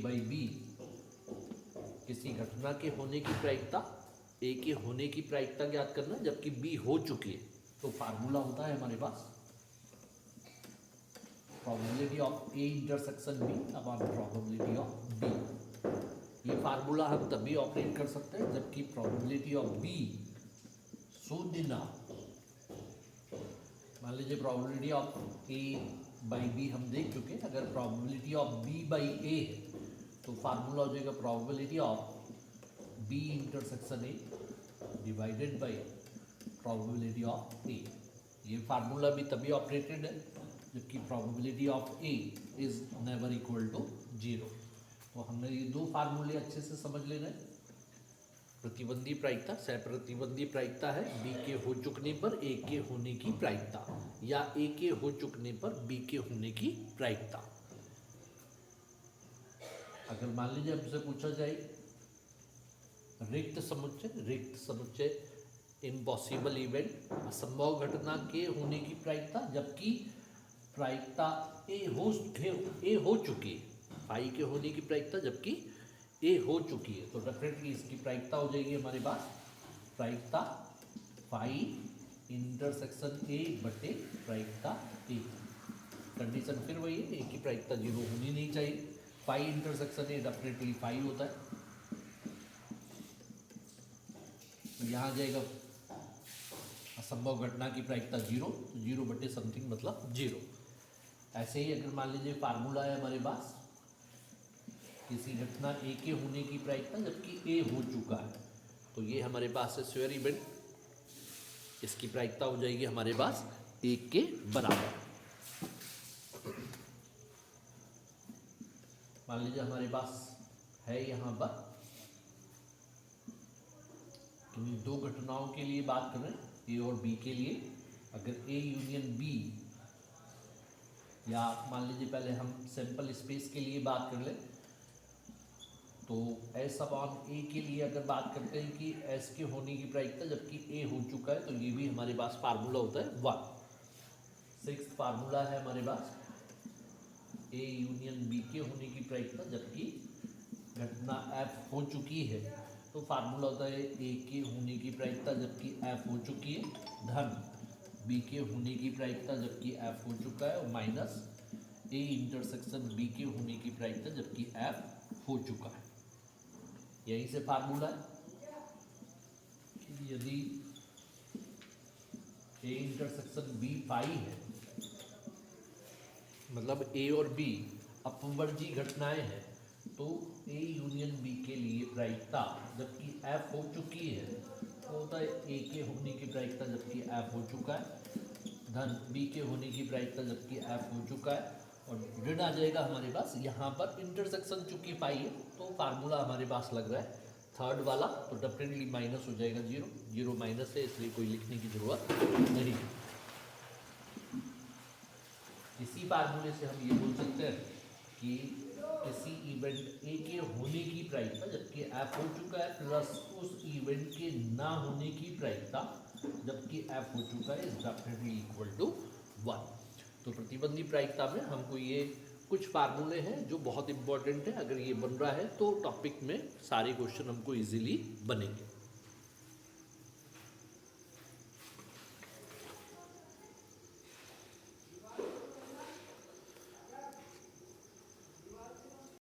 By B, किसी घटना के होने की प्रायिकता ए के होने की प्रायिकता ज्ञात करना जबकि बी हो चुकी है। तो फार्मूला होता है हमारे पास probability of A intersection B upon probability of B. ये फार्मूला हम तभी ऑपरेट कर सकते हैं जबकि प्रोबेबिलिटी ऑफ बी शून्य ना। मान लीजिए probability of A by B हम देख चुके हैं, अगर probability of B by A है तो फार्मूला हो जाएगा probability of B intersection A divided by probability of A. ये फार्मूला भी तभी ऑपरेटेड है जबकि probability of A is never equal to 0। तो हमने ये दो फार्मूले अच्छे से समझ लेना है। प्रतिबंधी प्रायिकता सह प्रतिबंधी प्रायिकता है बी के हो चुकने पर ए के होने की प्रायिकता या ए के हो चुकने पर बी के होने की प्रायिकता। अगर मान लीजिए हमसे पूछा जाए रिक्त समुच्चय इम्पॉसिबल इवेंट असंभव घटना के होने की प्रायिकता जबकि प्रायिकता ए हो चुकी है, फाई के होने की प्रायिकता जबकि ए हो चुकी है, तो डेफिनेटली इसकी प्रायिकता हो जाएगी हमारे पास प्रायिकता फाई इंटरसेक्शन ए बटे प्रायिकता ए। कंडीशन फिर वही है, ए की प्रायिकता 0 होनी नहीं चाहिए। Phi intersection A definitely phi होता है, तो यहाँ आ जाएगा असंभव घटना की प्रायिकता 0, तो 0 बटे समथिंग मतलब 0। ऐसे ही अगर मान लीजिए फार्मूला है हमारे पास किसी घटना ए के होने की प्रायिकता जबकि ए हो चुका है, तो ये हमारे पास है स्क्वायर इवेंट, इसकी प्रायिकता हो जाएगी हमारे पास 1 के बराबर। मान लीजिए हमारे पास है यहाँ पर किन्हीं दो घटनाओं के लिए बात कर रहे हैं ए और बी के लिए। अगर ए यूनियन बी, या मान लीजिए पहले हम सैंपल स्पेस के लिए बात कर लें, तो एस अपॉन ए के लिए अगर बात करते हैं कि एस के होने की प्रायिकता जबकि ए हो चुका है, तो ये भी हमारे पास फार्मूला होता है 1। 6th फार्मूला है हमारे पास ए यूनियन बी के होने की प्रायिकता जबकि घटना एफ हो चुकी है, तो फार्मूला होता है ए के होने की प्रायिकता जबकि एफ हो चुकी है धन बी के होने की प्रायिकता जबकि एफ हो चुका है माइनस ए इंटरसेक्शन बी के होने की प्रायिकता जबकि एफ हो चुका है। यहीं से फार्मूला है कि यदि ए इंटरसेक्शन बी पाई है, मतलब ए और बी अपवर्जी घटनाएं हैं, तो ए यूनियन बी के लिए प्रायिकता जबकि एफ हो चुकी है तो होता है ए के होने की प्रायिकता जबकि एफ हो चुका है धन बी के होने की प्रायिकता जबकि एफ हो चुका है, और ऋण आ जाएगा हमारे पास यहाँ पर इंटरसेक्शन चूंकि पाई है, तो फार्मूला हमारे पास लग रहा है 3rd वाला, तो डेफिनेटली माइनस हो जाएगा 0। 0 माइनस है इसलिए कोई लिखने की जरूरत नहीं। इसी फार्मूले से हम ये बोल सकते हैं कि किसी इवेंट ए के होने की प्रायिकता जबकि एफ हो चुका है प्लस उस इवेंट के ना होने की प्रायिकता जबकि एफ हो चुका है इज डेफिनेटली इक्वल टू 1। तो प्रतिबंधी प्रायिकता में हमको ये कुछ फार्मूले हैं जो बहुत इंपॉर्टेंट है, अगर ये बन रहा है तो टॉपिक में सारे क्वेश्चन हमको इजीली बनेंगे।